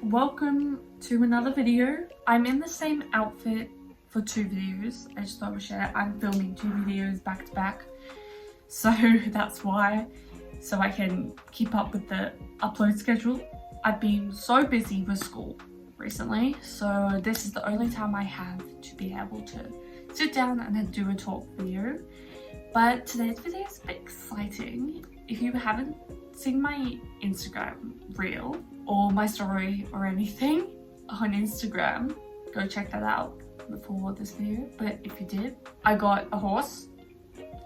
welcome to another video. I'm in the same outfit for two videos. I just thought I would share. I'm filming two videos back to back, so that's why, so I can keep up with the upload schedule. I've been so busy with school recently, so this is the only time I have to be able to sit down and then do a talk video. But today's video is a bit exciting. If you haven't seen my Instagram reel or my story or anything on Instagram, go check that out before this video. But if you did, I got a horse.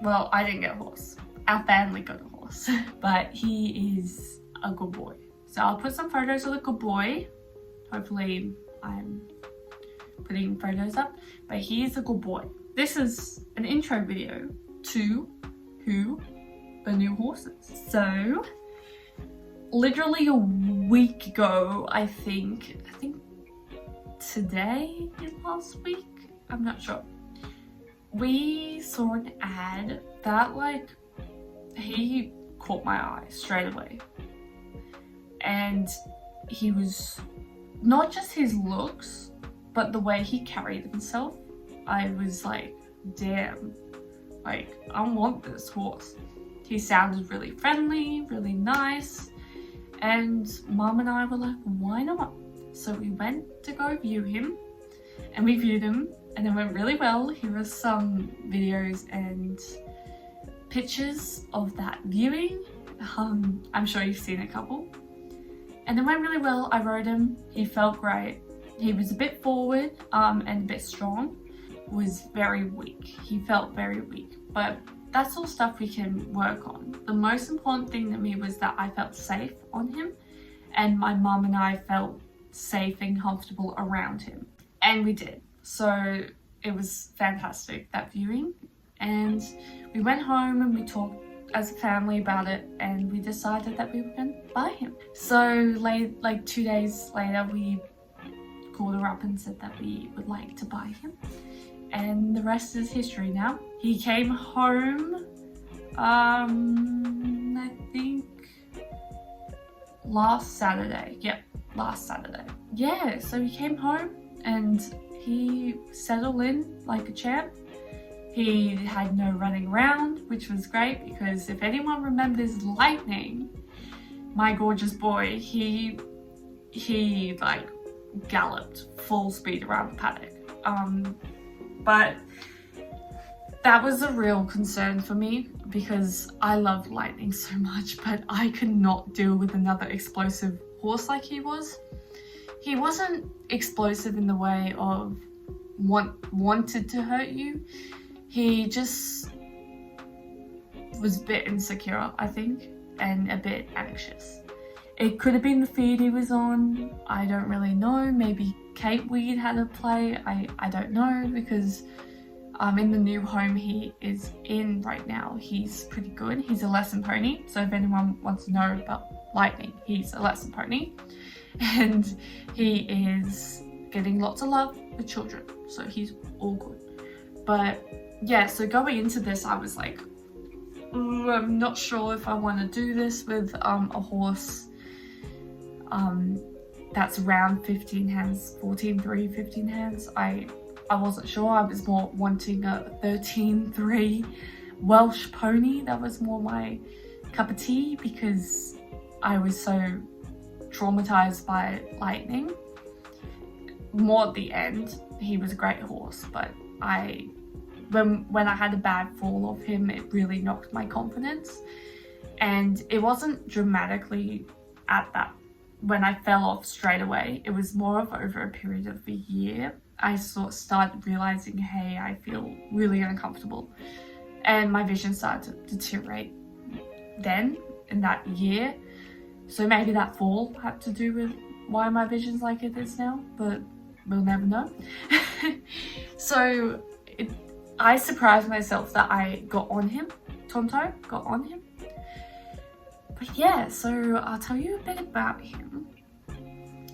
Well, I didn't get a horse. Our family got a horse, but he is a good boy. So I'll put some photos of the good boy. Hopefully I'm putting photos up, but he is a good boy. This is an intro video to the new horses. So literally a week ago, I think today is last week, I'm not sure, we saw an ad that he caught my eye straight away. And he was not just his looks, but the way he carried himself. I was like, damn, I want this horse. He sounded really friendly, really nice, and Mom and I were like, why not? So we went to go view him, and we viewed him, and it went really well. Here are some videos and pictures of that viewing. I'm sure you've seen a couple. And it went really well. I rode him, he felt great. He was a bit forward and a bit strong, was very weak. He felt very weak, but that's all stuff we can work on. The most important thing to me was that I felt safe on him, and my mum and I felt safe and comfortable around him. And we did. So it was fantastic, that viewing. And we went home and we talked as a family about it, and we decided that we were going to buy him. So like 2 days later, we called her up and said that we would like to buy him. And the rest is history now. He came home, I think last Saturday. Yep, last Saturday. Yeah, so he came home and he settled in like a champ. He had no running around, which was great, because if anyone remembers Lightning, my gorgeous boy, he like galloped full speed around the paddock. But that was a real concern for me, because I love Lightning so much, but I could not deal with another explosive horse like he was. He wasn't explosive in the way of wanted to hurt you. He just was a bit insecure, I think, and a bit anxious. It could have been the feed he was on, I don't really know. Maybe Kate Weed had a play, I don't know, because in the new home he is in right now, he's pretty good. He's a lesson pony, so if anyone wants to know about Lightning, he's a lesson pony. And he is getting lots of love with children, so he's all good. But yeah, so going into this, I was like, I'm not sure if I want to do this with a horse that's around 15 hands, 14.3, 15 hands. I wasn't sure. I was more wanting a 13.3 Welsh pony. That was more my cup of tea, because I was so traumatized by Lightning. More at the end, he was a great horse, but when I had a bad fall of him, it really knocked my confidence. And it wasn't dramatically at that when I fell off straight away. It was more of over a period of a year. I started realizing, hey, I feel really uncomfortable, and my vision started to deteriorate then in that year. So maybe that fall had to do with why my vision's like it is now, but we'll never know. So I surprised myself that I got on him. Tonto got on him. But yeah, so I'll tell you a bit about him.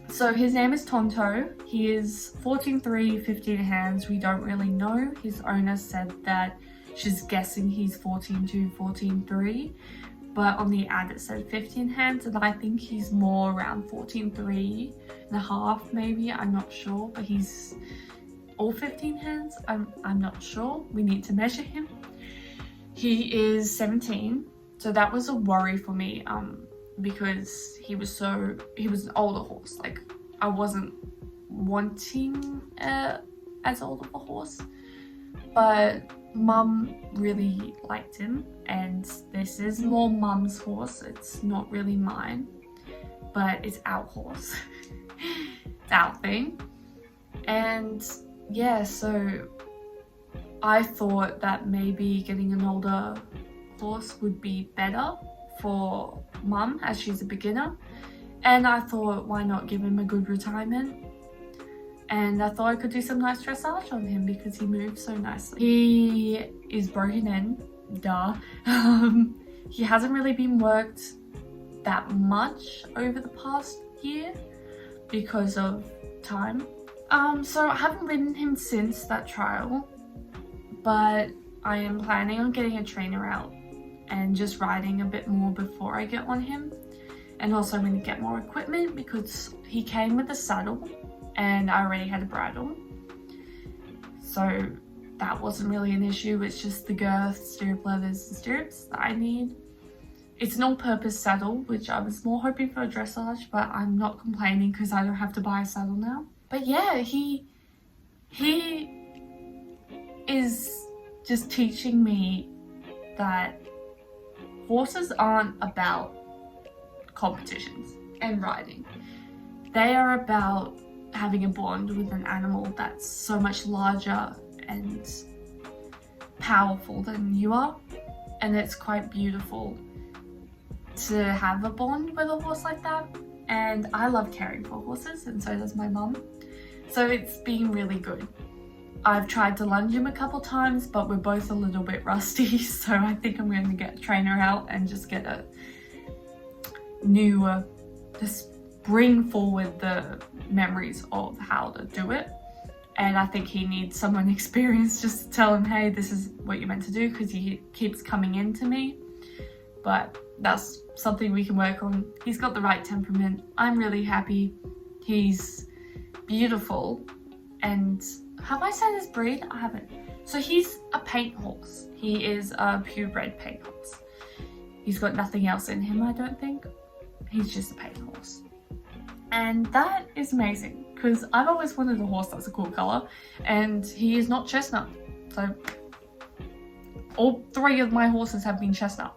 So his name is Tonto. He is 14.3, 15 hands. We don't really know. His owner said that she's guessing he's 14.2, 14.3. but on the ad it said 15 hands, and I think he's more around 14.3.5 maybe, I'm not sure, but he's all 15 hands, I'm not sure. We need to measure him. He is 17, so that was a worry for me, because he was an older horse. Like, I wasn't wanting as old of a horse, but Mum really liked him, and this is more Mum's horse. It's not really mine, but it's our horse. It's our thing. And yeah, so I thought that maybe getting an older horse would be better for Mum, as she's a beginner, and I thought, why not give him a good retirement? And I thought I could do some nice dressage on him because he moves so nicely. He is broken in, duh. He hasn't really been worked that much over the past year because of time. So I haven't ridden him since that trial, but I am planning on getting a trainer out and just riding a bit more before I get on him. And also I'm going to get more equipment because he came with a saddle and I already had a bridle, so that wasn't really an issue. It's just the girth, stirrup leathers and stirrups that I need. It's an all-purpose saddle, which I was more hoping for a dressage, but I'm not complaining because I don't have to buy a saddle now. But yeah, he is just teaching me that horses aren't about competitions and riding. They are about having a bond with an animal that's so much larger and powerful than you are, and it's quite beautiful to have a bond with a horse like that. And I love caring for horses, and so does my mum, so it's been really good. I've tried to lunge him a couple times, but we're both a little bit rusty, so I think I'm going to get a trainer out and just get a new just bring forward the memories of how to do it. And I think he needs someone experienced just to tell him, hey, this is what you're meant to do, because he keeps coming into me. But that's something we can work on. He's got the right temperament. I'm really happy. He's beautiful. And have I said his breed? I haven't. So he's a paint horse. He is a purebred paint horse. He's got nothing else in him, I don't think. He's just a paint horse. And that is amazing because I've always wanted a horse that's a cool color, and he is not chestnut. So all three of my horses have been chestnut.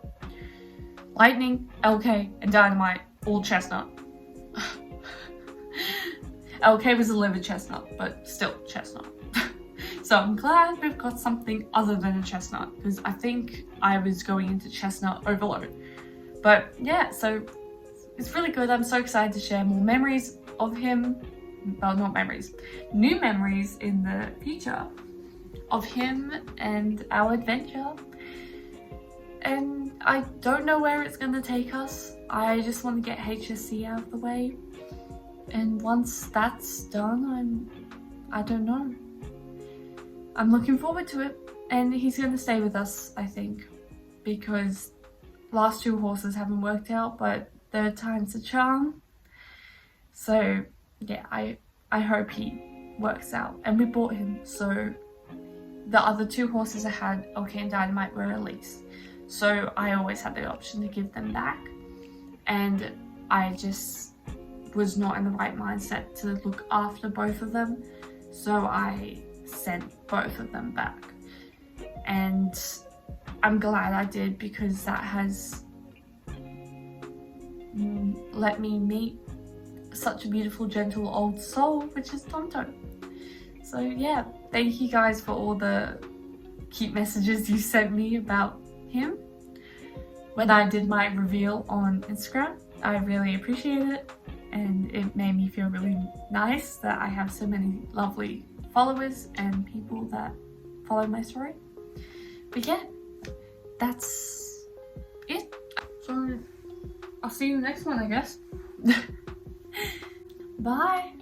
Lightning, LK, and Dynamite, all chestnut. LK was a liver chestnut, but still chestnut. So I'm glad we've got something other than a chestnut, because I think I was going into chestnut overload. But yeah, so it's really good. I'm so excited to share more memories of him. Well, not memories, new memories in the future of him and our adventure. And I don't know where it's going to take us. I just want to get HSC out of the way. And once that's done, I don't know. I'm looking forward to it. And he's going to stay with us, I think, because last two horses haven't worked out, but third time's a charm. So yeah, I hope he works out. And we bought him, so the other two horses I had, OK and Dynamite, were a lease. So I always had the option to give them back. And I just was not in the right mindset to look after both of them. So I sent both of them back. And I'm glad I did, because that has let me meet such a beautiful, gentle old soul, which is Tonto. So yeah, thank you guys for all the cute messages you sent me about him when I did my reveal on Instagram. I really appreciate it, and it made me feel really nice that I have so many lovely followers and people that follow my story. But yeah, that's it. So I'll see you in the next one, I guess. Bye.